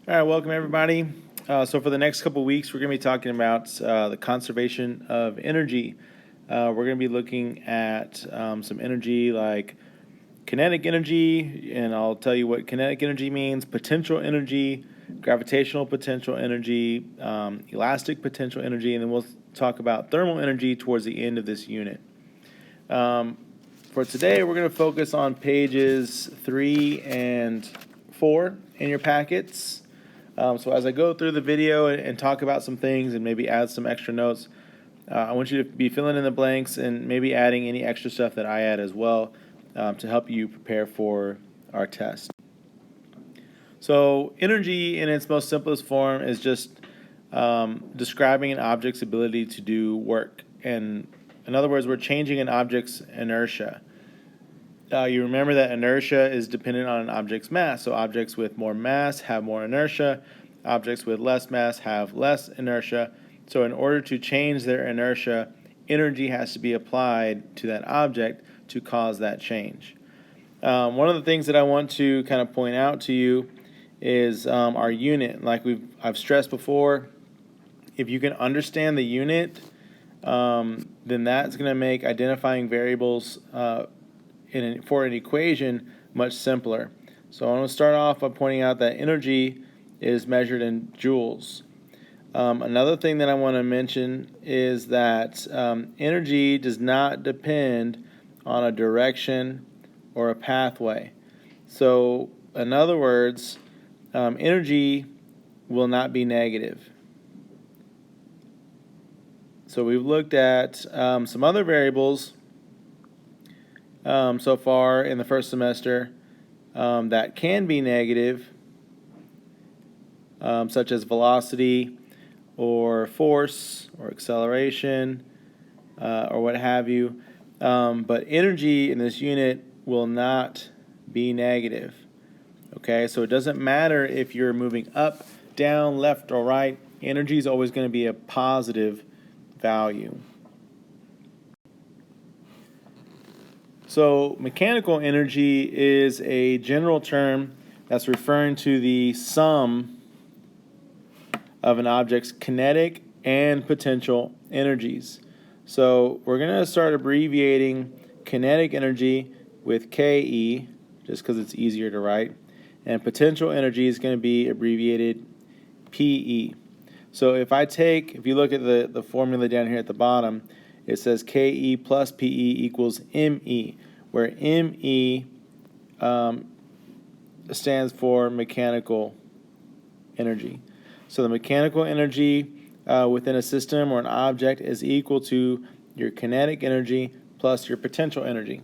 All right, welcome everybody. So for the next couple of weeks, we're going to be talking about the conservation of energy. We're going to be looking at some energy like kinetic energy, and I'll tell you what kinetic energy means, potential energy, gravitational potential energy, elastic potential energy, and then we'll talk about thermal energy towards the end of this unit. For today, we're going to focus on pages 3 and 4 in your packets. So as I go through the video and talk about some things and maybe add some extra notes, I want you to be filling in the blanks and maybe adding any extra stuff that I add as well to help you prepare for our test. So energy in its most simplest form is just describing an object's ability to do work. And in other words, we're changing an object's inertia. You remember that inertia is dependent on an object's mass. So objects with more mass have more inertia. Objects with less mass have less inertia. So in order to change their inertia, energy has to be applied to that object to cause that change. One of the things that I want to kind of point out to you is our unit. Like I've stressed before, if you can understand the unit, then that's going to make identifying variables for an equation much simpler. So I'm going to start off by pointing out that energy is measured in joules. Another thing that I want to mention is that energy does not depend on a direction or a pathway. So in other words, energy will not be negative. So we've looked at some other variables so far in the first semester that can be negative, such as velocity or force or acceleration or what have you. But energy in this unit will not be negative. Okay, so it doesn't matter if you're moving up, down, left, or right. Energy is always going to be a positive value. So mechanical energy is a general term that's referring to the sum of an object's kinetic and potential energies. So we're going to start abbreviating kinetic energy with KE, just because it's easier to write, and potential energy is going to be abbreviated PE. So if you look at the formula down here at the bottom, it says KE plus PE equals ME, where ME stands for mechanical energy. So the mechanical energy within a system or an object is equal to your kinetic energy plus your potential energy.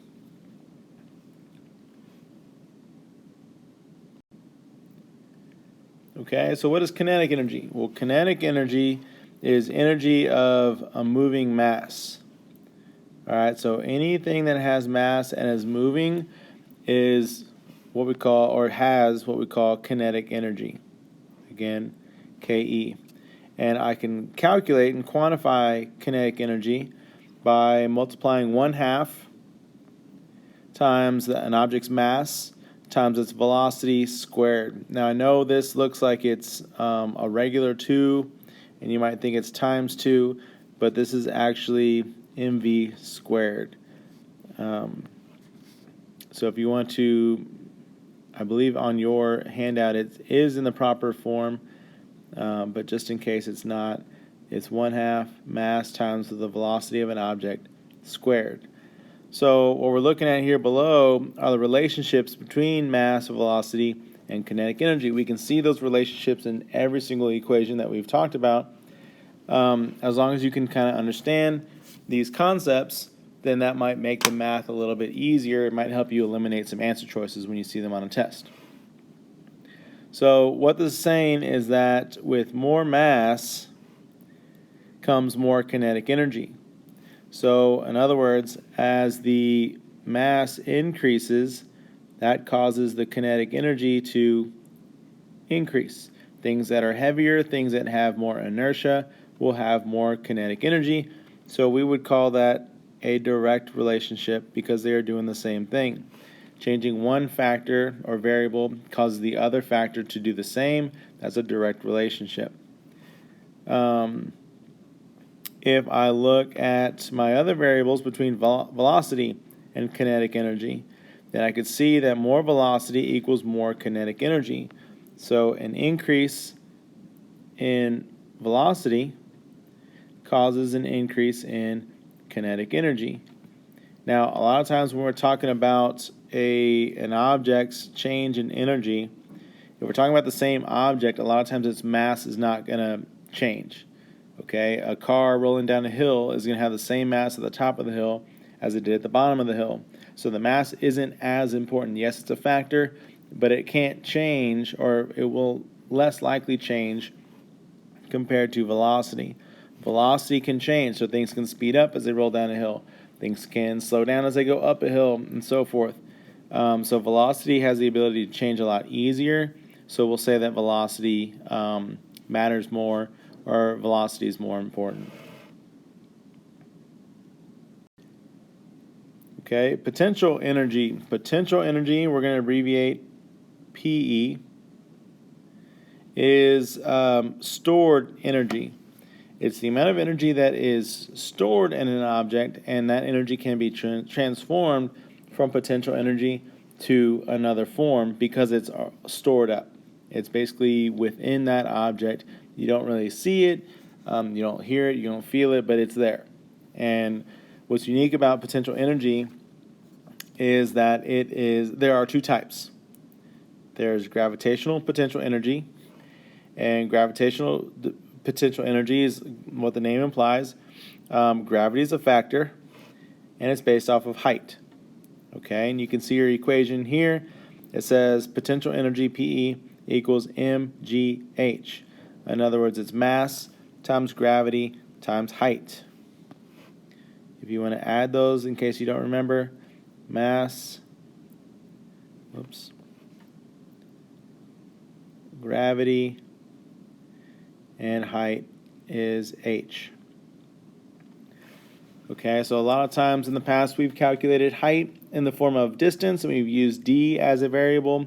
Okay, so what is kinetic energy? Well, kinetic energy is energy of a moving mass. All right, so anything that has mass and is moving is what we call, or has what we call, kinetic energy. Again, KE. And I can calculate and quantify kinetic energy by multiplying 1/2 times an object's mass times its velocity squared. Now I know this looks like it's a regular 2, and you might think it's times 2, but this is actually mv squared. So if you want to, I believe on your handout it is in the proper form, but just in case it's not, it's 1/2 mass times the velocity of an object squared. So what we're looking at here below are the relationships between mass, velocity, and kinetic energy. We can see those relationships in every single equation that we've talked about. As long as you can kind of understand these concepts, then that might make the math a little bit easier. It might help you eliminate some answer choices when you see them on a test. So what this is saying is that with more mass comes more kinetic energy. So in other words, as the mass increases, that causes the kinetic energy to increase. Things that are heavier, things that have more inertia, will have more kinetic energy. So we would call that a direct relationship because they are doing the same thing. Changing one factor or variable causes the other factor to do the same. That's a direct relationship. If I look at my other variables between velocity and kinetic energy, then I could see that more velocity equals more kinetic energy. So an increase in velocity causes an increase in kinetic energy. Now, a lot of times when we're talking about an object's change in energy, if we're talking about the same object, a lot of times its mass is not going to change. Okay, a car rolling down a hill is going to have the same mass at the top of the hill as it did at the bottom of the hill. So the mass isn't as important. Yes, it's a factor, but it can't change, or it will less likely change compared to velocity. Velocity can change, so things can speed up as they roll down a hill. Things can slow down as they go up a hill, and so forth. So velocity has the ability to change a lot easier. So we'll say that velocity matters more, or velocity is more important. Okay, potential energy. Potential energy, we're going to abbreviate PE, is stored energy. It's the amount of energy that is stored in an object, and that energy can be transformed from potential energy to another form because it's stored up. It's basically within that object. You don't really see it, you don't hear it, you don't feel it, but it's there. And what's unique about potential energy is that there are two types. There's gravitational potential energy, and gravitational potential energy is what the name implies. Gravity is a factor, and it's based off of height. Okay, and you can see your equation here. It says potential energy PE equals mgh. In other words, it's mass times gravity times height. If you want to add those in case you don't remember, mass, gravity, and height is h. Okay, so a lot of times in the past we've calculated height in the form of distance, and we've used d as a variable.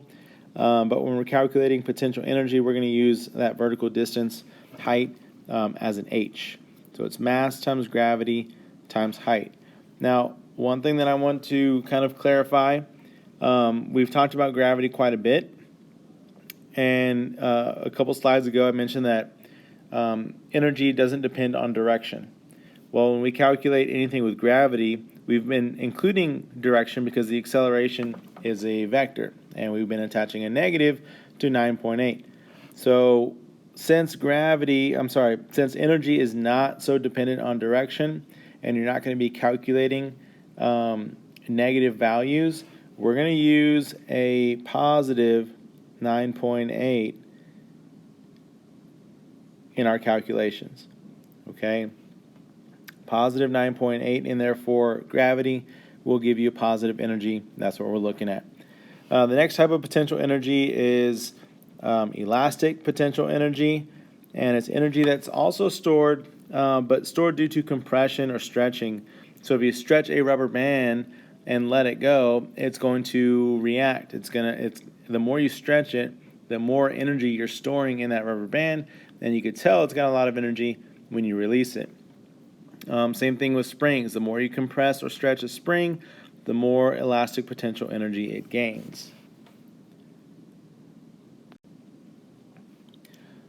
But when we're calculating potential energy, we're going to use that vertical distance, height, as an h. So it's mass times gravity times height. Now, one thing that I want to kind of clarify, we've talked about gravity quite a bit. And a couple slides ago, I mentioned that energy doesn't depend on direction. Well, when we calculate anything with gravity, we've been including direction because the acceleration is a vector, and we've been attaching a negative to 9.8. So since energy is not so dependent on direction, and you're not going to be calculating negative values, we're going to use a positive 9.8 in our calculations. Okay? Positive 9.8 in there for gravity will give you positive energy. That's what we're looking at. The next type of potential energy is elastic potential energy, and it's energy that's also stored, but stored due to compression or stretching. So if you stretch a rubber band and let it go, it's going to react. The more you stretch it, the more energy you're storing in that rubber band, and you could tell it's got a lot of energy when you release it. Same thing with springs. The more you compress or stretch a spring, the more elastic potential energy it gains.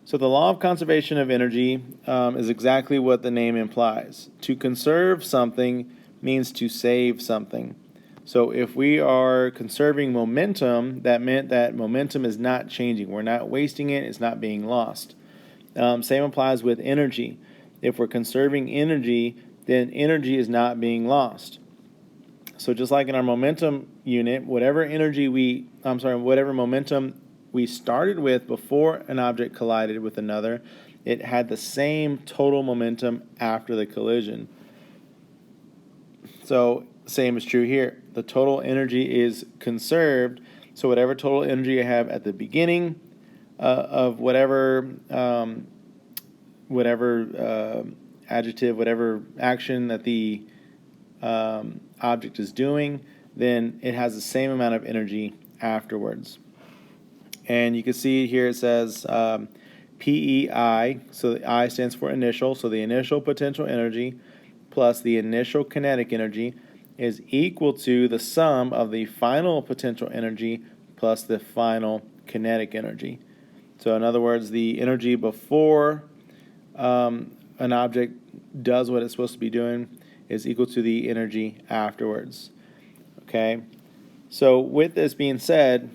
So the law of conservation of energy is exactly what the name implies. To conserve something means to save something. So if we are conserving momentum, that meant that momentum is not changing. We're not wasting it. It's not being lost. Same applies with energy. If we're conserving energy, then energy is not being lost. So just like in our momentum unit, whatever momentum we started with before an object collided with another, it had the same total momentum after the collision. So same is true here. The total energy is conserved. So whatever total energy I have at the beginning of whatever adjective, whatever action that the object is doing, then it has the same amount of energy afterwards. And you can see here it says PEI, so the I stands for initial, so the initial potential energy plus the initial kinetic energy is equal to the sum of the final potential energy plus the final kinetic energy. So in other words, the energy before an object does what it's supposed to be doing is equal to the energy afterwards. Okay? So with this being said,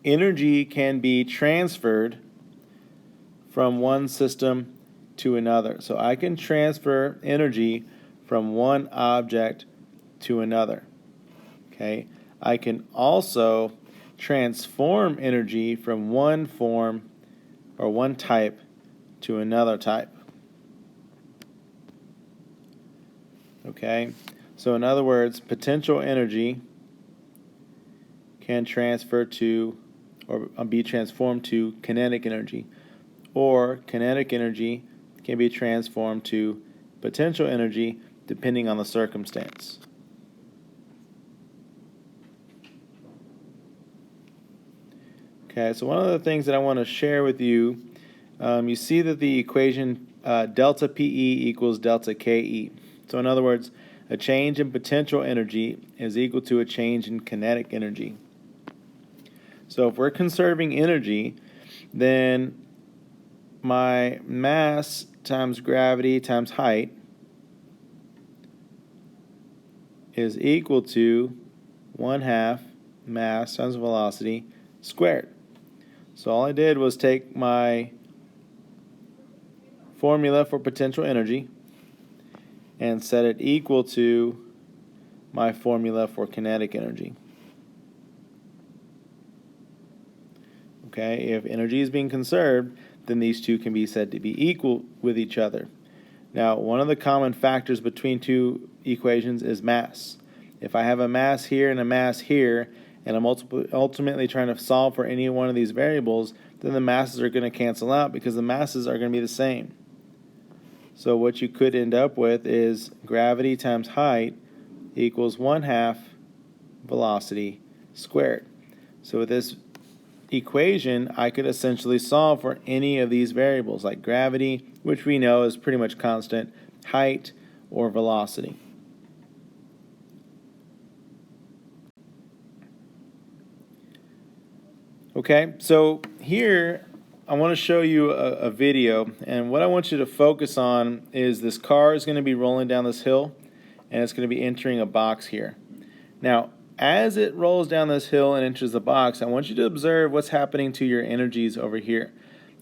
energy can be transferred from one system to another. So I can transfer energy from one object to another. Okay? I can also transform energy from one form or one type to another type. Okay? So in other words, potential energy can transfer to or be transformed to kinetic energy, or kinetic energy can be transformed to potential energy depending on the circumstance. Okay, so one of the things that I want to share with you, you see that the equation delta PE equals delta KE. So in other words, a change in potential energy is equal to a change in kinetic energy. So if we're conserving energy, then my mass times gravity times height is equal to 1/2 mass times velocity squared. So all I did was take my formula for potential energy and set it equal to my formula for kinetic energy. Okay, if energy is being conserved, then these two can be said to be equal with each other. Now, one of the common factors between two equations is mass. If I have a mass here and a mass here, and I'm ultimately trying to solve for any one of these variables, then the masses are going to cancel out because the masses are going to be the same. So what you could end up with is gravity times height equals 1/2 velocity squared. So with this equation, I could essentially solve for any of these variables, like gravity, which we know is pretty much constant, height, or velocity. Okay, so here I want to show you a video, and what I want you to focus on is this car is going to be rolling down this hill, and it's going to be entering a box here. Now, as it rolls down this hill and enters the box, I want you to observe what's happening to your energies over here.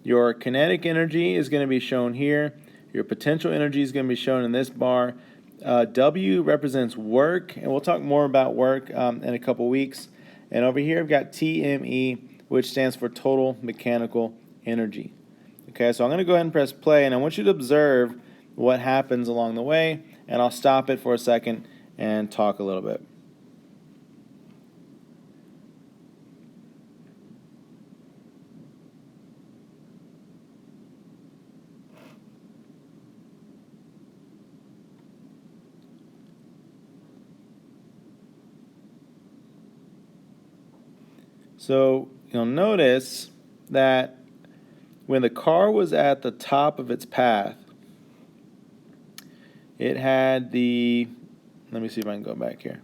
Your kinetic energy is going to be shown here. Your potential energy is going to be shown in this bar. W represents work, and we'll talk more about work in a couple weeks. And over here I've got TME, which stands for total mechanical energy. Okay, so I'm going to go ahead and press play, and I want you to observe what happens along the way, and I'll stop it for a second and talk a little bit. So you'll notice that when the car was at the top of its path, it had the, let me see if I can go back here.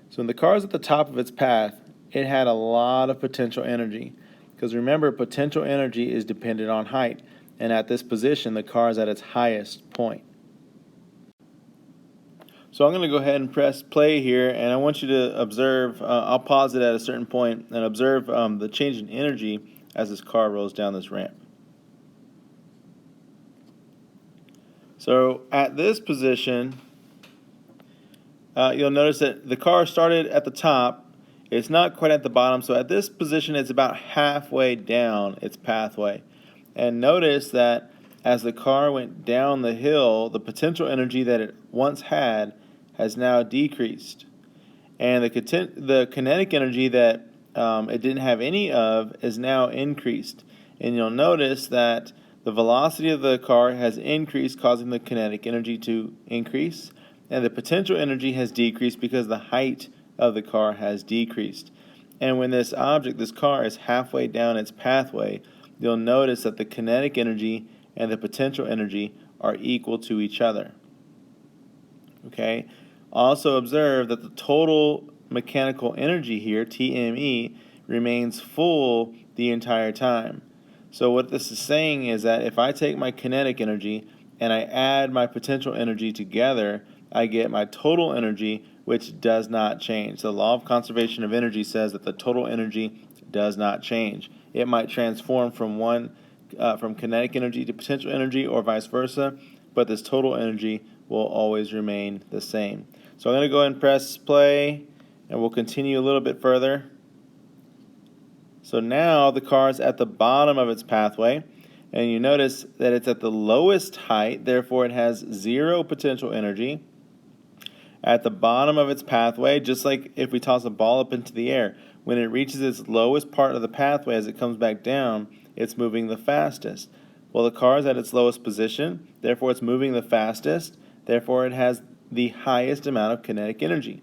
So when the car is at the top of its path, it had a lot of potential energy. Because remember, potential energy is dependent on height. And at this position, the car is at its highest point. So I'm going to go ahead and press play here, and I want you to observe, I'll pause it at a certain point and observe the change in energy as this car rolls down this ramp. So at this position, you'll notice that the car started at the top. It's not quite at the bottom, so at this position it's about halfway down its pathway. And notice that as the car went down the hill, the potential energy that it once had has now decreased. And the kinetic energy that it didn't have any of is now increased. And you'll notice that the velocity of the car has increased, causing the kinetic energy to increase. and the potential energy has decreased because the height of the car has decreased. And when this object, this car, is halfway down its pathway, you'll notice that the kinetic energy and the potential energy are equal to each other. Okay? Also observe that the total mechanical energy here, TME, remains full the entire time. So what this is saying is that if I take my kinetic energy and I add my potential energy together, I get my total energy, which does not change. The law of conservation of energy says that the total energy does not change. It might transform from from kinetic energy to potential energy or vice versa, but this total energy will always remain the same. So I'm going to go ahead and press play, and we'll continue a little bit further. So now the car is at the bottom of its pathway, and you notice that it's at the lowest height, therefore it has zero potential energy. At the bottom of its pathway, just like if we toss a ball up into the air, when it reaches its lowest part of the pathway as it comes back down, it's moving the fastest. Well, the car is at its lowest position, therefore it's moving the fastest, therefore it has the highest amount of kinetic energy.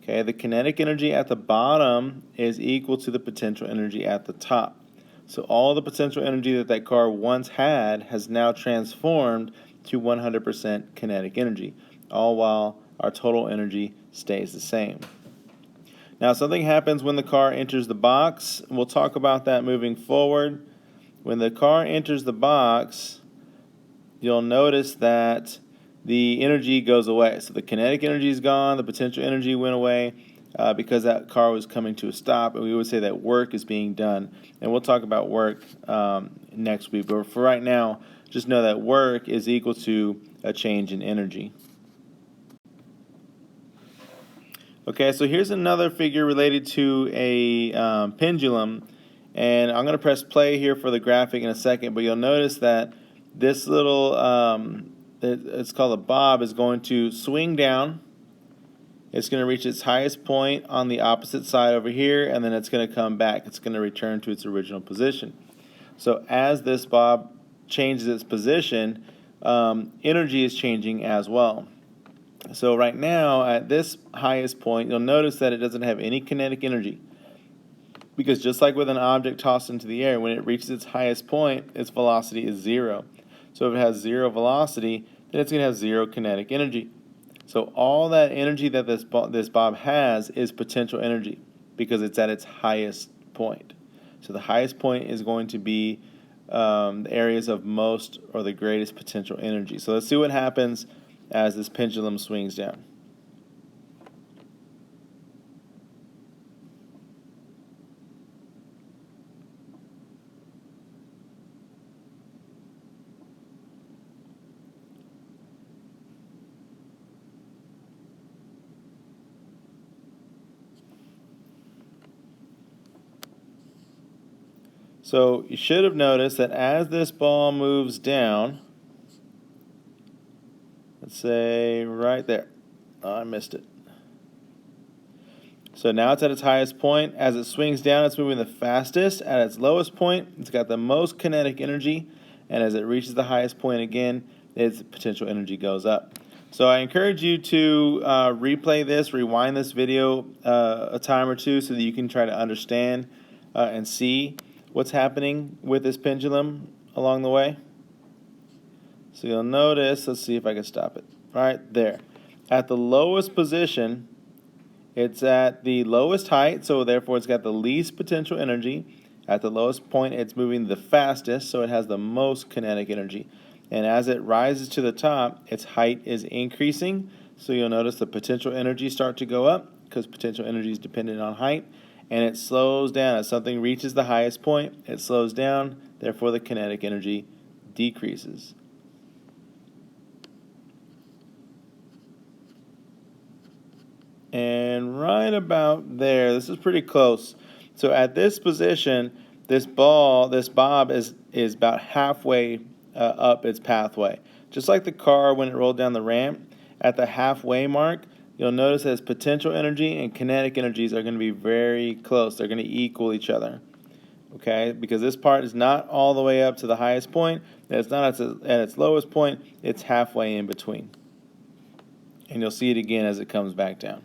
Okay, the kinetic energy at the bottom is equal to the potential energy at the top. So all the potential energy that that car once had has now transformed to 100% kinetic energy, all while our total energy stays the same. Now something happens when the car enters the box. We'll talk about that moving forward. When the car enters the box, you'll notice that the energy goes away. So the kinetic energy is gone, the potential energy went away because that car was coming to a stop, and we would say that work is being done. And we'll talk about work next week. But for right now, just know that work is equal to a change in energy. Okay, so here's another figure related to a pendulum, and I'm going to press play here for the graphic in a second, but you'll notice that this little, it's called a bob, is going to swing down. It's going to reach its highest point on the opposite side over here, and then it's going to come back. It's going to return to its original position. So as this bob changes its position, energy is changing as well. So right now, at this highest point, you'll notice that it doesn't have any kinetic energy. Because just like with an object tossed into the air, when it reaches its highest point, its velocity is zero. So if it has zero velocity, then it's going to have zero kinetic energy. So all that energy that this bob has is potential energy because it's at its highest point. So the highest point is going to be the areas of most or the greatest potential energy. So let's see what happens as this pendulum swings down. So you should have noticed that as this ball moves down, let's say right there. Oh, I missed it. So now it's at its highest point. As it swings down, it's moving the fastest. At its lowest point, it's got the most kinetic energy. And as it reaches the highest point again, its potential energy goes up. So I encourage you to replay this, rewind this video a time or two so that you can try to understand and see what's happening with this pendulum along the way. So you'll notice, let's see if I can stop it. Right there. At the lowest position, it's at the lowest height, so therefore it's got the least potential energy. At the lowest point, it's moving the fastest, so it has the most kinetic energy. And as it rises to the top, its height is increasing. So you'll notice the potential energy start to go up because potential energy is dependent on height. And it slows down. As something reaches the highest point, it slows down. Therefore, the kinetic energy decreases. And right about there, this is pretty close. So at this position, this bob is about halfway up its pathway. Just like the car when it rolled down the ramp, at the halfway mark, you'll notice that its potential energy and kinetic energies are going to be very close. They're going to equal each other. Okay, because this part is not all the way up to the highest point, and it's not at its lowest point, it's halfway in between. and you'll see it again as it comes back down.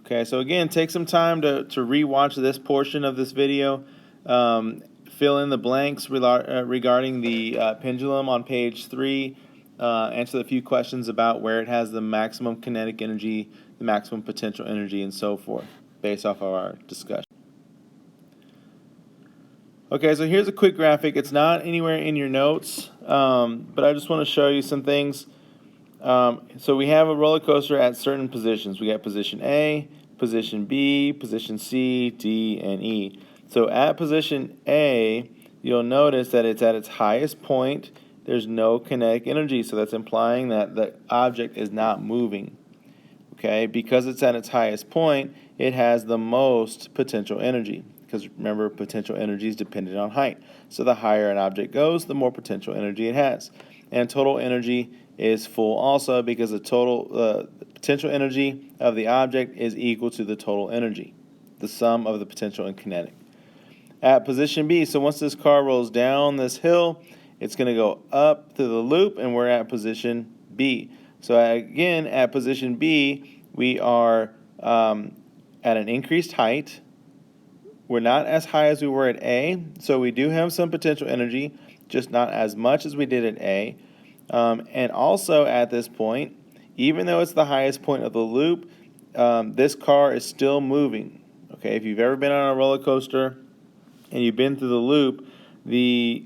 Okay, so again, take some time to re-watch this portion of this video. Fill in the blanks regarding the pendulum on page 3. Answer a few questions about where it has the maximum kinetic energy, the maximum potential energy, and so forth, based off of our discussion. Okay, so here's a quick graphic. It's not anywhere in your notes, but I just want to show you some things. So we have a roller coaster at certain positions. We got position A, position B, position C, D, and E. So at position A, you'll notice that it's at its highest point. There's no kinetic energy, so that's implying that the object is not moving. Okay, because it's at its highest point, it has the most potential energy. Because remember, potential energy is dependent on height. So the higher an object goes, the more potential energy it has. And total energy is full also, because the total potential energy of the object is equal to the total energy, the sum of the potential and kinetic. At position B, so once this car rolls down this hill, it's going to go up through the loop, and we're at position B. So again, at position B, we are at an increased height. We're not as high as we were at A, so we do have some potential energy, just not as much as we did at A. And also at this point, even though it's the highest point of the loop, this car is still moving. Okay, if you've ever been on a roller coaster and you've been through the loop, the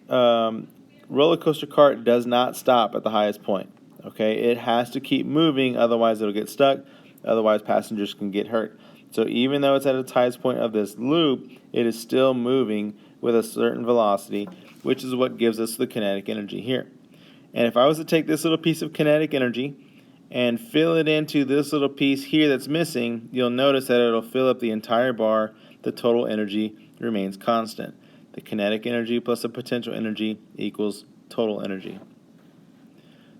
roller coaster cart does not stop at the highest point. Okay, it has to keep moving, otherwise it'll get stuck, otherwise passengers can get hurt. So even though it's at its highest point of this loop, it is still moving with a certain velocity, which is what gives us the kinetic energy here. And if I was to take this little piece of kinetic energy and fill it into this little piece here that's missing, you'll notice that it'll fill up the entire bar. The total energy remains constant. The kinetic energy plus the potential energy equals total energy.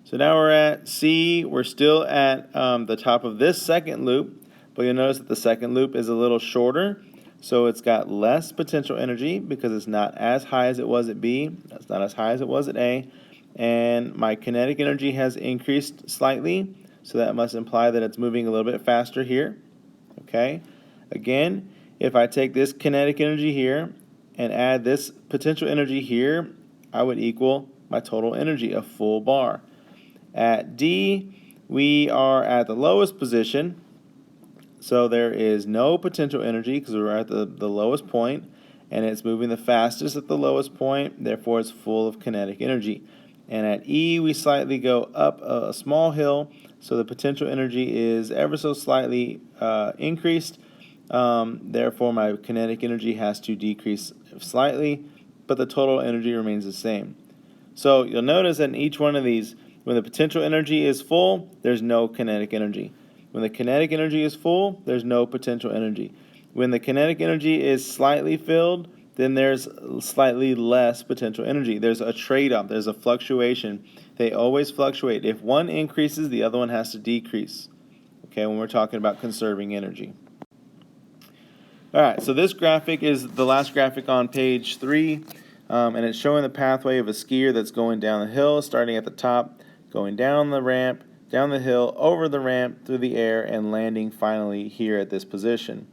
So now we're at C. We're still at the top of this second loop, but you'll notice that the second loop is a little shorter, so it's got less potential energy because it's not as high as it was at B. It's not as high as it was at A. And my kinetic energy has increased slightly, so that must imply that it's moving a little bit faster here. Okay. Again, if I take this kinetic energy here and add this potential energy here, I would equal my total energy, a full bar. At D, we are at the lowest position, so there is no potential energy because we're at the lowest point, and it's moving the fastest at the lowest point, therefore it's full of kinetic energy. And at E, we slightly go up a small hill, so the potential energy is ever so slightly increased. Therefore, my kinetic energy has to decrease slightly, but the total energy remains the same. So you'll notice that in each one of these, when the potential energy is full, there's no kinetic energy. When the kinetic energy is full, there's no potential energy. When the kinetic energy is slightly filled, then there's slightly less potential energy. There's a trade-off. There's a fluctuation. They always fluctuate. If one increases, the other one has to decrease. Okay, when we're talking about conserving energy. All right, so this graphic is the last graphic on page 3, and it's showing the pathway of a skier that's going down the hill, starting at the top, going down the ramp, down the hill, over the ramp, through the air, and landing finally here at this position.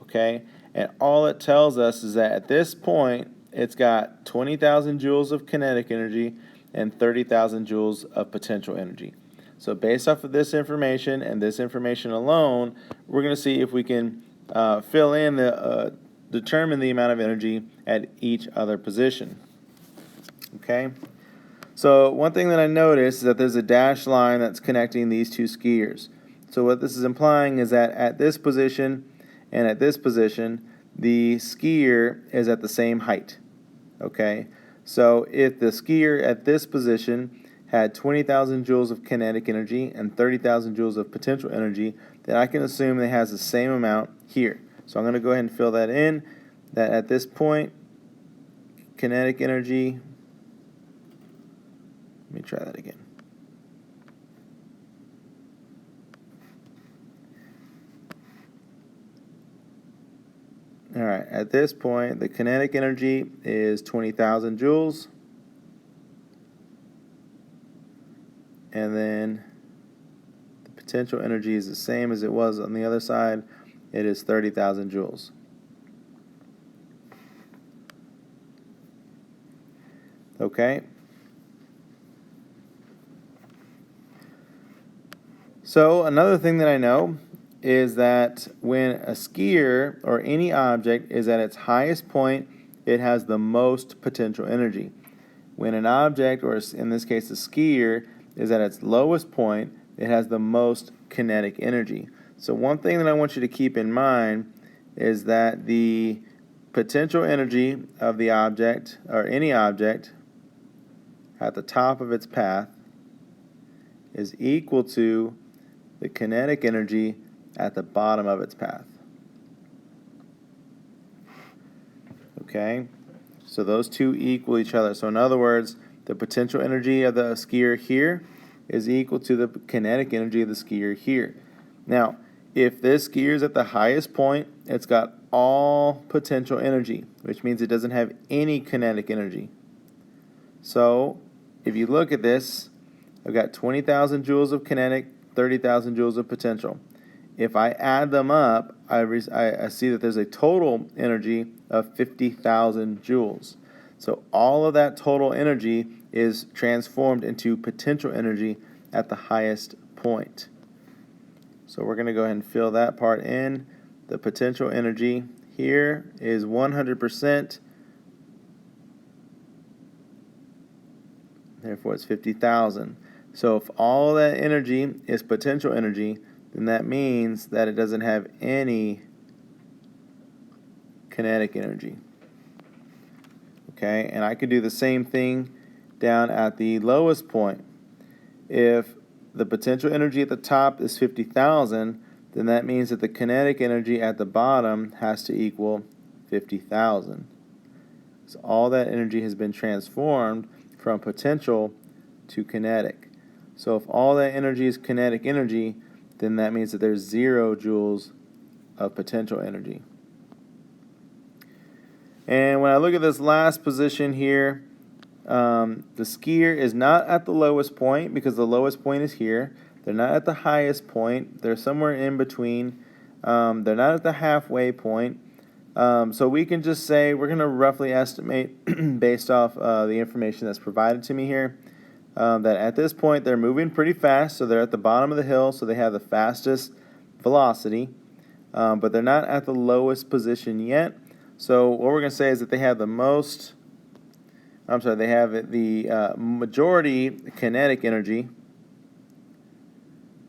Okay, and all it tells us is that at this point, it's got 20,000 joules of kinetic energy and 30,000 joules of potential energy. So based off of this information and this information alone, we're going to see if we can fill in determine the amount of energy at each other position. Okay, so one thing that I noticed is that there's a dashed line that's connecting these two skiers. So what this is implying is that at this position and at this position, the skier is at the same height. Okay, so if the skier at this position had 20,000 joules of kinetic energy and 30,000 joules of potential energy, then I can assume it has the same amount here. So I'm going to go ahead and fill that in, that at this point, kinetic energy, let me try that again. All right, at this point, the kinetic energy is 20,000 joules. and then the potential energy is the same as it was on the other side. It is 30,000 joules. Okay. So another thing that I know is that when a skier or any object is at its highest point, it has the most potential energy. When an object, or in this case a skier, is at its lowest point, it has the most kinetic energy. So one thing that I want you to keep in mind is that the potential energy of the object, or any object, at the top of its path is equal to the kinetic energy at the bottom of its path. Okay? So those two equal each other. So in other words, the potential energy of the skier here is equal to the kinetic energy of the skier here. Now, if this skier is at the highest point, it's got all potential energy, which means it doesn't have any kinetic energy. So if you look at this, I've got 20,000 joules of kinetic, 30,000 joules of potential. If I add them up, I see that there's a total energy of 50,000 joules. So all of that total energy is transformed into potential energy at the highest point. So we're going to go ahead and fill that part in. The potential energy here is 100%. Therefore, it's 50,000. So if all that energy is potential energy, then that means that it doesn't have any kinetic energy. Okay, and I could do the same thing down at the lowest point. If the potential energy at the top is 50,000, then that means that the kinetic energy at the bottom has to equal 50,000. So all that energy has been transformed from potential to kinetic. So if all that energy is kinetic energy, then that means that there's 0 joules of potential energy. And when I look at this last position here, the skier is not at the lowest point because the lowest point is here. They're not at the highest point. They're somewhere in between. They're not at the halfway point. So we can just say we're going to roughly estimate based off the information that's provided to me here that at this point they're moving pretty fast. So they're at the bottom of the hill, so they have the fastest velocity. But they're not at the lowest position yet. So what we're going to say is that they have the majority kinetic energy.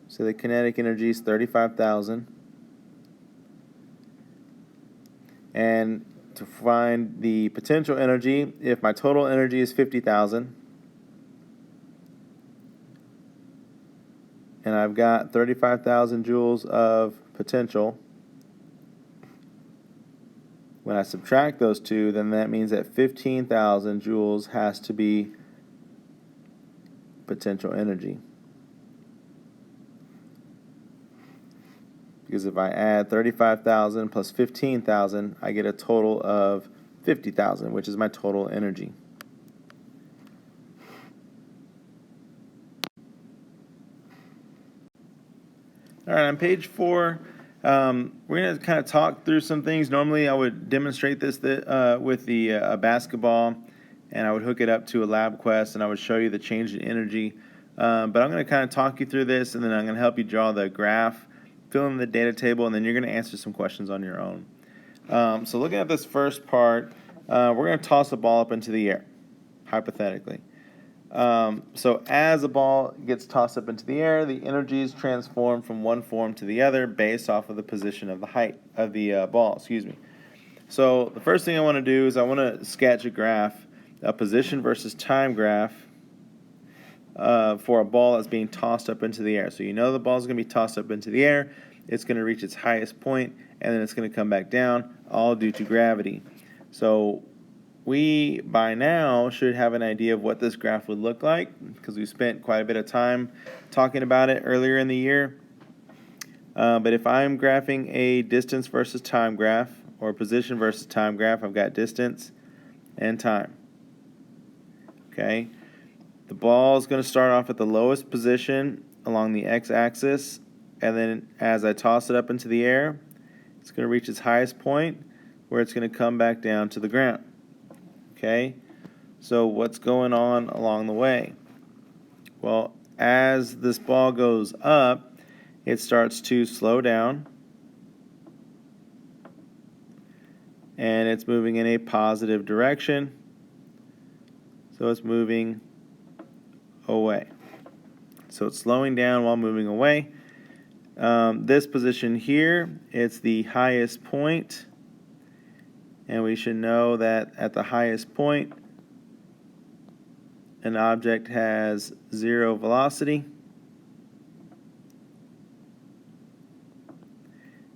So the kinetic energy is 35,000. And to find the potential energy, if my total energy is 50,000, and I've got 35,000 joules of potential, when I subtract those two, then that means that 15,000 joules has to be potential energy. Because if I add 35,000 plus 15,000, I get a total of 50,000, which is my total energy. All right, on page 4, we're going to kind of talk through some things. Normally, I would demonstrate this with a basketball, and I would hook it up to a lab quest, and I would show you the change in energy. But I'm going to kind of talk you through this, and then I'm going to help you draw the graph, fill in the data table, and then you're going to answer some questions on your own. So looking at this first part, we're going to toss a ball up into the air, hypothetically. So as a ball gets tossed up into the air, the energy is transformed from one form to the other based off of the position of the height of the ball. So the first thing I want to do is I want to sketch a graph, a position versus time graph for a ball that's being tossed up into the air. So you know the ball is going to be tossed up into the air, it's going to reach its highest point, and then it's going to come back down, all due to gravity. So we, by now, should have an idea of what this graph would look like because we spent quite a bit of time talking about it earlier in the year. But if I'm graphing a distance versus time graph or position versus time graph, I've got distance and time. Okay. The ball is going to start off at the lowest position along the x-axis, and then as I toss it up into the air, it's going to reach its highest point where it's going to come back down to the ground. Okay? So what's going on along the way? Well, as this ball goes up, it starts to slow down, and it's moving in a positive direction. So it's moving away. So it's slowing down while moving away. This position here, it's the highest point, and we should know that at the highest point, an object has 0 velocity.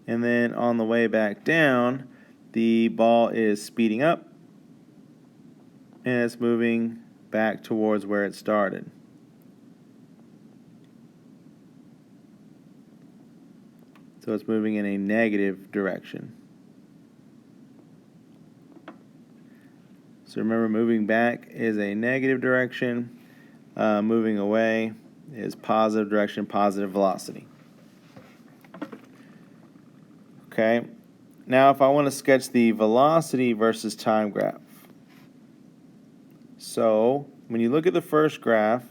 And then on the way back down, the ball is speeding up, and it's moving back towards where it started. So it's moving in a negative direction. So remember, moving back is a negative direction. Moving away is positive direction, positive velocity. Okay. Now if I want to sketch the velocity versus time graph. So when you look at the first graph,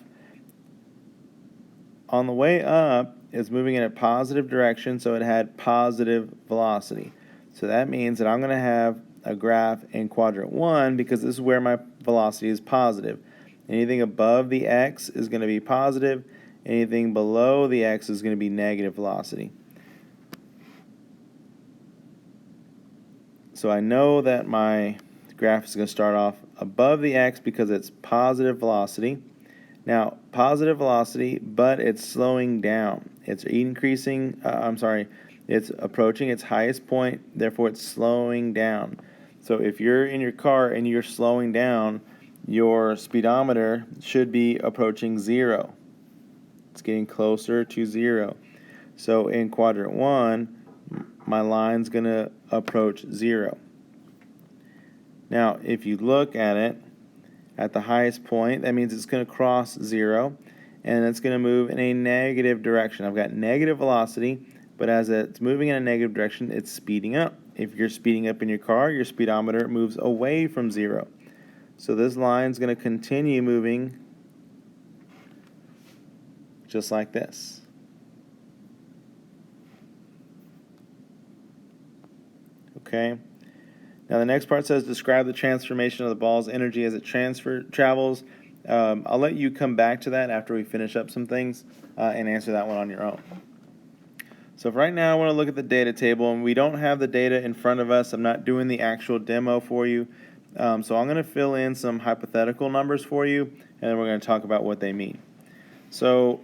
on the way up, it's moving in a positive direction, so it had positive velocity. So that means that I'm going to have a graph in quadrant 1 because this is where my velocity is positive. Anything above the x is going to be positive. Anything below the x is going to be negative velocity. So I know that my graph is going to start off above the x because it's positive velocity. Now, positive velocity, but it's slowing down. It's increasing, it's approaching its highest point, therefore it's slowing down. So if you're in your car and you're slowing down, your speedometer should be approaching 0. It's getting closer to 0. So in quadrant 1, my line's going to approach 0. Now, if you look at it, at the highest point, that means it's going to cross 0, and it's going to move in a negative direction. I've got negative velocity, but as it's moving in a negative direction, it's speeding up. If you're speeding up in your car, your speedometer moves away from 0. So this line is going to continue moving just like this. Okay. Now the next part says describe the transformation of the ball's energy as it travels. I'll let you come back to that after we finish up some things and answer that one on your own. So for right now I want to look at the data table, and we don't have the data in front of us. I'm not doing the actual demo for you. So I'm going to fill in some hypothetical numbers for you, and then we're going to talk about what they mean. So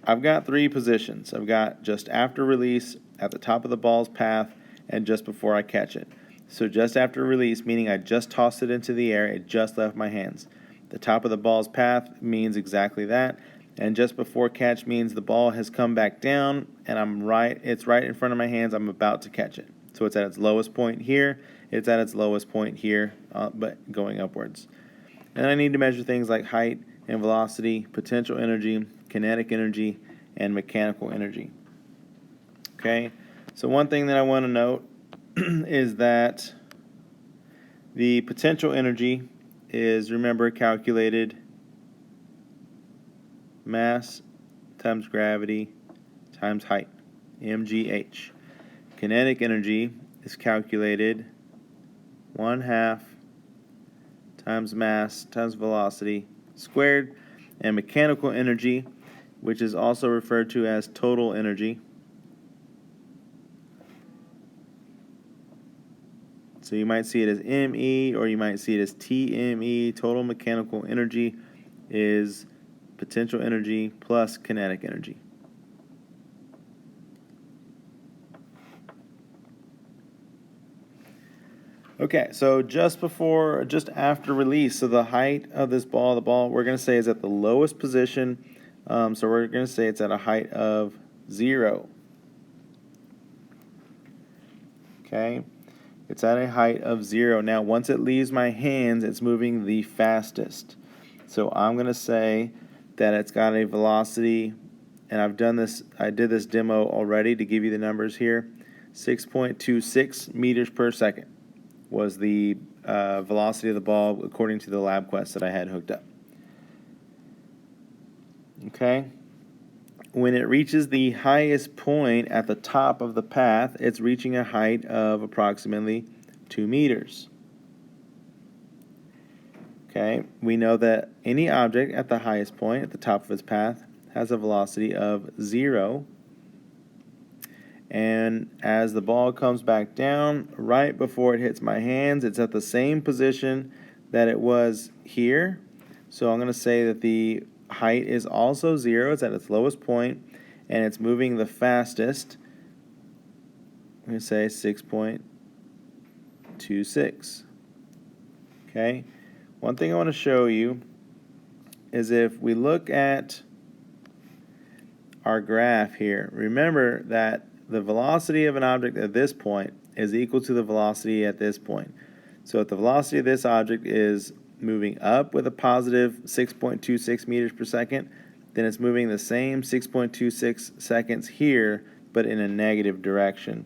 I've got 3 positions. I've got just after release, at the top of the ball's path, and just before I catch it. So just after release, meaning I just tossed it into the air, it just left my hands. The top of the ball's path means exactly that, and just before catch means the ball has come back down, and it's right in front of my hands, I'm about to catch it. So it's at its lowest point here, it's at its lowest point here, but going upwards. And I need to measure things like height and velocity, potential energy, kinetic energy, and mechanical energy. Okay, so one thing that I want to note is that the potential energy is, remember, calculated mass times gravity times height, mgh. Kinetic energy is calculated 1/2 times mass times velocity squared, and mechanical energy, which is also referred to as total energy. So you might see it as ME, or you might see it as TME. Total mechanical energy is potential energy plus kinetic energy. Okay, so just after release, so the height of this ball, we're going to say is at the lowest position. So we're going to say it's at a height of 0. Okay, it's at a height of 0. Now, once it leaves my hands, it's moving the fastest. So I'm going to say that it's got a velocity, and I did this demo already to give you the numbers here. 6.26 meters per second was the velocity of the ball according to the LabQuest that I had hooked up. Okay. When it reaches the highest point at the top of the path, it's reaching a height of approximately 2 meters. Okay, we know that any object at the highest point at the top of its path has a velocity of 0. And as the ball comes back down, right before it hits my hands, it's at the same position that it was here. So I'm going to say that the height is also 0. It's at its lowest point, and it's moving the fastest. I'm going to say 6.26. Okay. One thing I want to show you is if we look at our graph here, remember that the velocity of an object at this point is equal to the velocity at this point. So if the velocity of this object is moving up with a positive 6.26 meters per second, then it's moving the same 6.26 seconds here, but in a negative direction.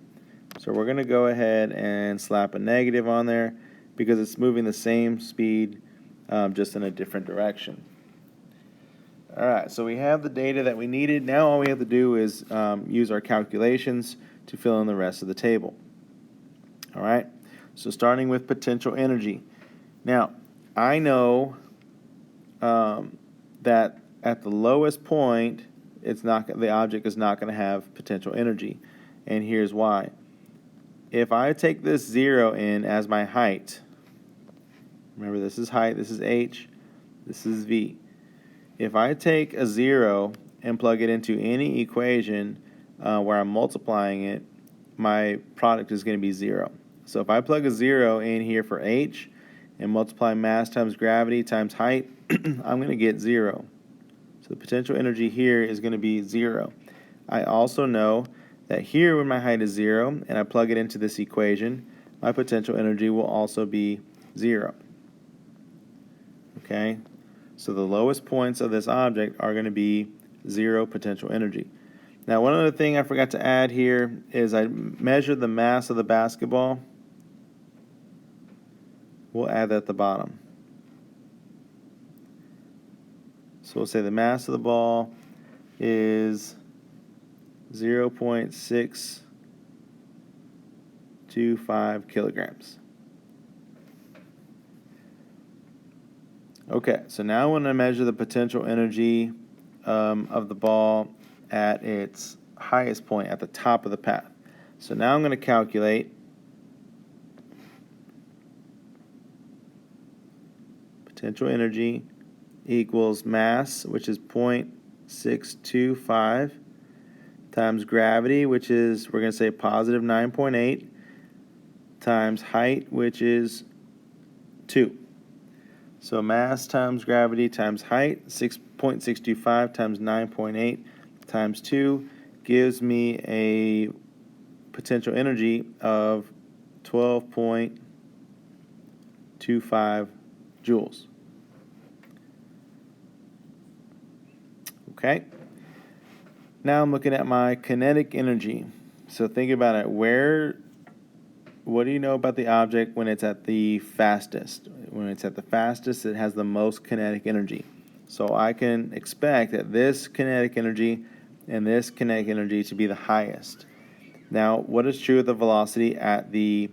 So we're going to go ahead and slap a negative on there because it's moving the same speed, just in a different direction. Alright, so we have the data that we needed. Now all we have to do is use our calculations to fill in the rest of the table. Alright, so starting with potential energy. Now, I know that at the lowest point, the object is not going to have potential energy. And here's why. If I take this 0 in as my height, remember this is height, this is h, this is v. If I take a 0 and plug it into any equation where I'm multiplying it, my product is going to be 0. So if I plug a 0 in here for h and multiply mass times gravity times height, I'm going to get 0. So the potential energy here is going to be 0. I also know that here when my height is 0 and I plug it into this equation, my potential energy will also be 0. Okay? So the lowest points of this object are going to be 0 potential energy. Now one other thing I forgot to add here is I measured the mass of the basketball. We'll add that at the bottom. So we'll say the mass of the ball is 0.625 kilograms. Okay, so now I want to measure the potential energy of the ball at its highest point at the top of the path. So now I'm going to calculate potential energy equals mass, which is 0.625, times gravity, which is, we're going to say positive 9.8, times height, which is 2. So mass times gravity times height, 6.625 times 9.8 times 2 gives me a potential energy of 12.25 joules. Okay. Now I'm looking at my kinetic energy. So think about it. What do you know about the object when it's at the fastest? When it's at the fastest, it has the most kinetic energy. So I can expect that this kinetic energy and this kinetic energy to be the highest. Now, what is true of the velocity at the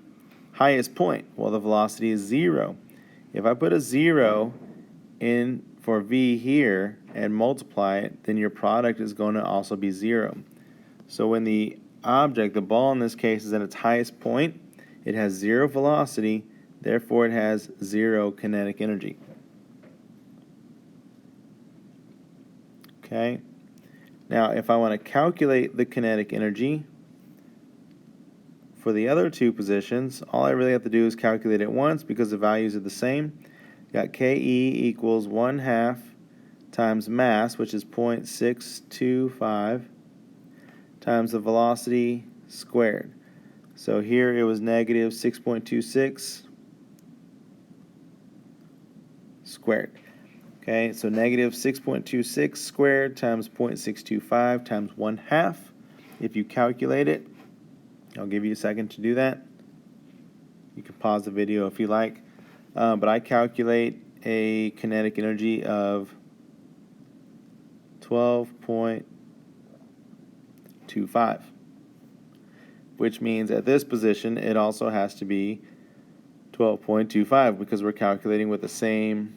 highest point? Well, the velocity is 0. If I put a 0 in for v here and multiply it, then your product is going to also be 0. So when the object, the ball in this case, is at its highest point, it has 0 velocity, therefore it has 0 kinetic energy. Okay. Now, if I want to calculate the kinetic energy for the other two positions, all I really have to do is calculate it once because the values are the same. Got Ke equals 1/2 times mass, which is 0.625, times the velocity squared. So here it was negative 6.26 squared. Okay, so negative 6.26 squared times 0.625 times 1/2. If you calculate it, I'll give you a second to do that. You can pause the video if you like. But I calculate a kinetic energy of 12.25, which means at this position it also has to be 12.25 because we're calculating with the same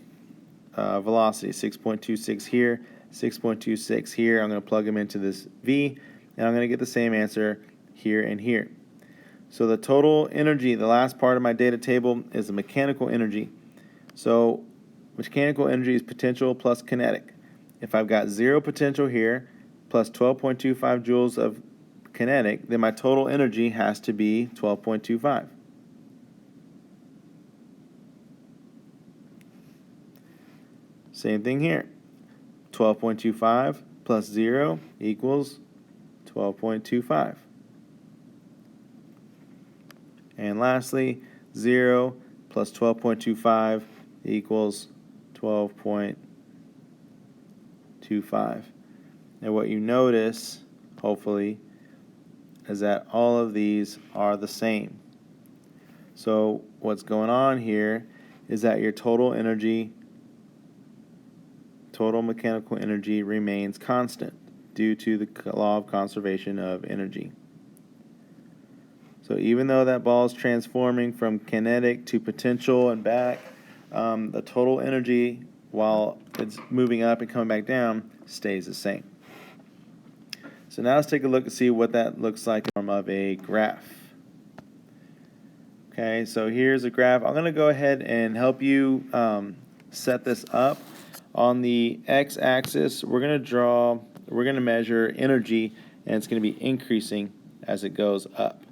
velocity. 6.26 here, 6.26 here. I'm going to plug them into this V, and I'm going to get the same answer here and here. So the total energy, the last part of my data table, is the mechanical energy. So mechanical energy is potential plus kinetic. If I've got 0 potential here plus 12.25 joules of kinetic, then my total energy has to be 12.25. Same thing here. 12.25 plus 0 equals 12.25. And lastly, 0 plus 12.25 equals 12.25. And what you notice, hopefully, is that all of these are the same. So what's going on here is that your total energy, total mechanical energy, remains constant due to the law of conservation of energy. So even though that ball is transforming from kinetic to potential and back, the total energy, while it's moving up and coming back down, stays the same. So now let's take a look and see what that looks like in the form of a graph. Okay, so here's a graph. I'm going to go ahead and help you set this up. On the x-axis, we're going to measure energy, and it's going to be increasing as it goes up.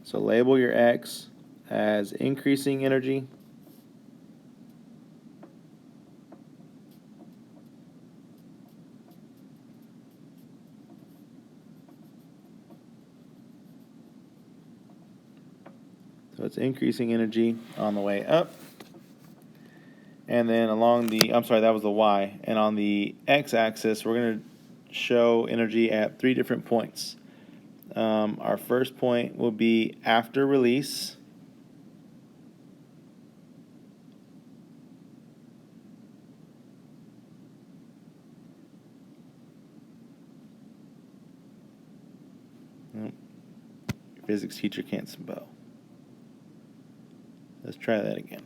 So label your x as increasing energy. So it's increasing energy on the way up. And then along the, I'm sorry, that was the y. And on the x-axis, we're going to show energy at 3 different points. Our first point will be after release. Your physics teacher can't spell. Let's try that again.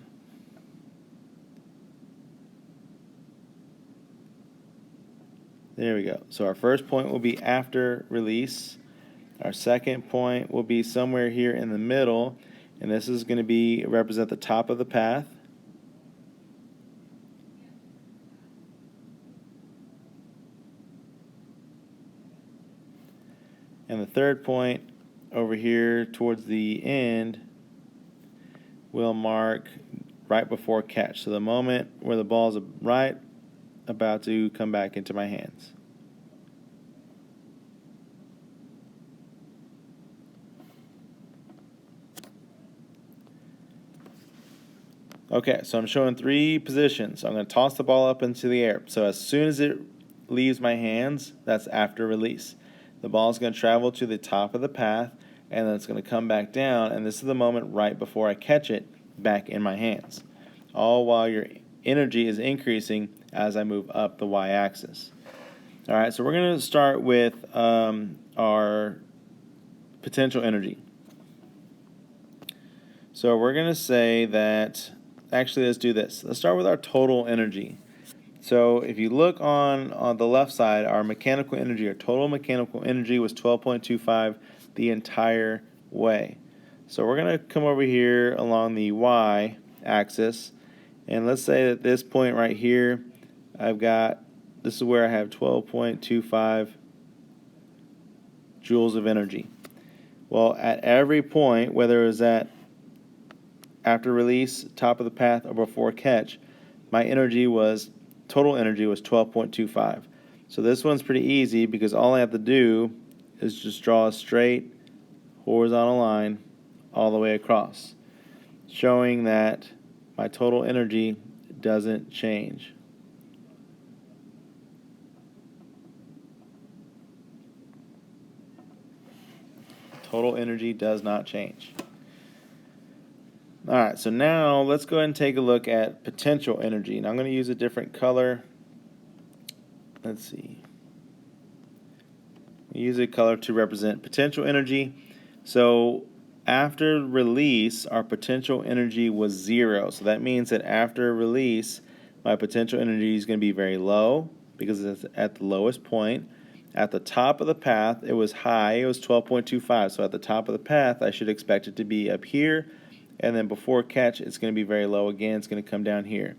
There we go. So our first point will be after release. Our second point will be somewhere here in the middle, and this is going to represent the top of the path. And the third point over here towards the end will mark right before catch. So the moment where the ball is right about to come back into my hands. Okay, so I'm showing 3 positions. I'm going to toss the ball up into the air. So as soon as it leaves my hands, that's after release. The ball is going to travel to the top of the path, and then it's going to come back down, and this is the moment right before I catch it back in my hands. All while your energy is increasing as I move up the y-axis. All right, so we're going to start with our potential energy. So we're going to say that, actually let's do this. Let's start with our total energy. So if you look on the left side, our mechanical energy, our total mechanical energy was 12.25 the entire way. So we're going to come over here along the y-axis, and let's say that this point right here, this is where I have 12.25 joules of energy. Well, at every point, whether it was at after release, top of the path, or before catch, my total energy was 12.25. So this one's pretty easy because all I have to do is just draw a straight horizontal line all the way across, showing that my total energy doesn't change. Total energy does not change. All right, so now let's go ahead and take a look at potential energy. And I'm going to use a different color. Let's see. Use a color to represent potential energy. So after release, our potential energy was 0. So that means that after release, my potential energy is going to be very low because it's at the lowest point. At the top of the path, it was high. It was 12.25. So at the top of the path, I should expect it to be up here. And then before catch, it's going to be very low again. It's going to come down here.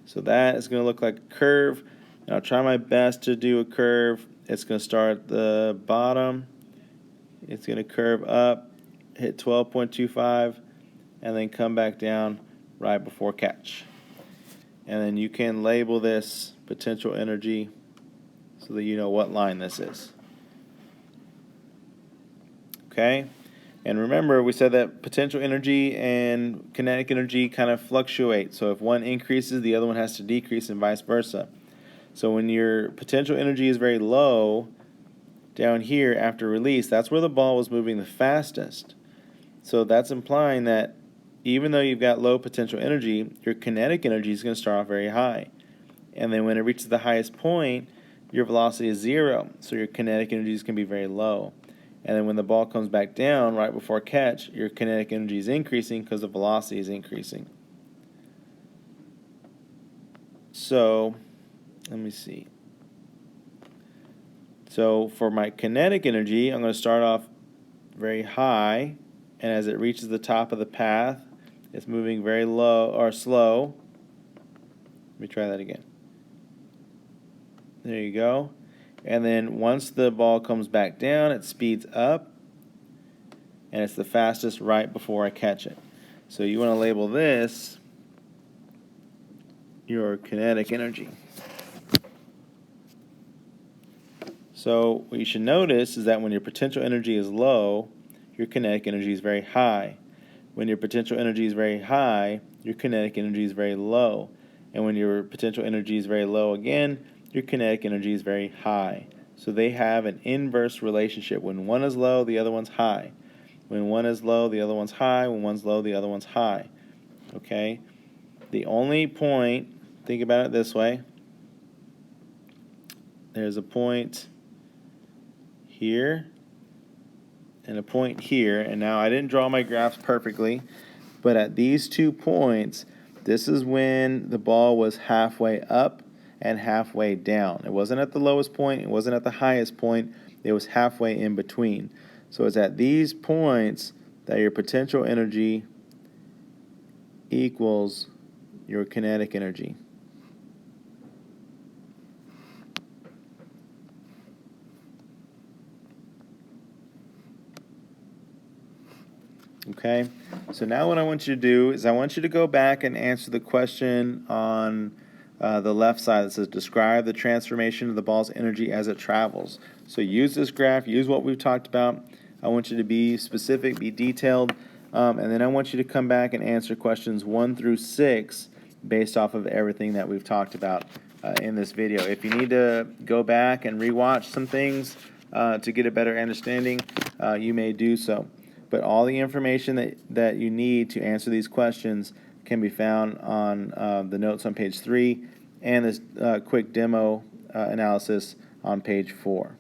So that is going to look like a curve. And I'll try my best to do a curve. It's going to start at the bottom. It's going to curve up, hit 12.25, and then come back down right before catch. And then you can label this potential energy so that you know what line this is. Okay? And remember, we said that potential energy and kinetic energy kind of fluctuate. So if one increases, the other one has to decrease and vice versa. So when your potential energy is very low, down here after release, that's where the ball was moving the fastest. So that's implying that even though you've got low potential energy, your kinetic energy is going to start off very high. And then when it reaches the highest point, your velocity is 0. So your kinetic energy is going to be very low. And then when the ball comes back down right before catch, your kinetic energy is increasing because the velocity is increasing. So let me see. So for my kinetic energy, I'm going to start off very high, and as it reaches the top of the path, it's moving very low or slow. Let me try that again. There you go. And then once the ball comes back down, it speeds up, and it's the fastest right before I catch it. So you want to label this your kinetic energy. So what you should notice is that when your potential energy is low, your kinetic energy is very high. When your potential energy is very high, your kinetic energy is very low. And when your potential energy is very low again, your kinetic energy is very high. So they have an inverse relationship. When one is low, the other one's high. When one is low, the other one's high. When one's low, the other one's high. Okay? The only point, think about it this way. There's a point here and a point here, and now I didn't draw my graphs perfectly, but at these 2 points, this is when the ball was halfway up and halfway down. It wasn't at the lowest point, it wasn't at the highest point, it was halfway in between. So it's at these points that your potential energy equals your kinetic energy. Okay, so now what I want you to do is I want you to go back and answer the question on the left side that says describe the transformation of the ball's energy as it travels. So use this graph, use what we've talked about. I want you to be specific, be detailed, and then I want you to come back and answer questions 1 through 6 based off of everything that we've talked about in this video. If you need to go back and rewatch some things to get a better understanding, you may do so. But all the information that you need to answer these questions can be found on the notes on page 3 and this quick demo analysis on page 4.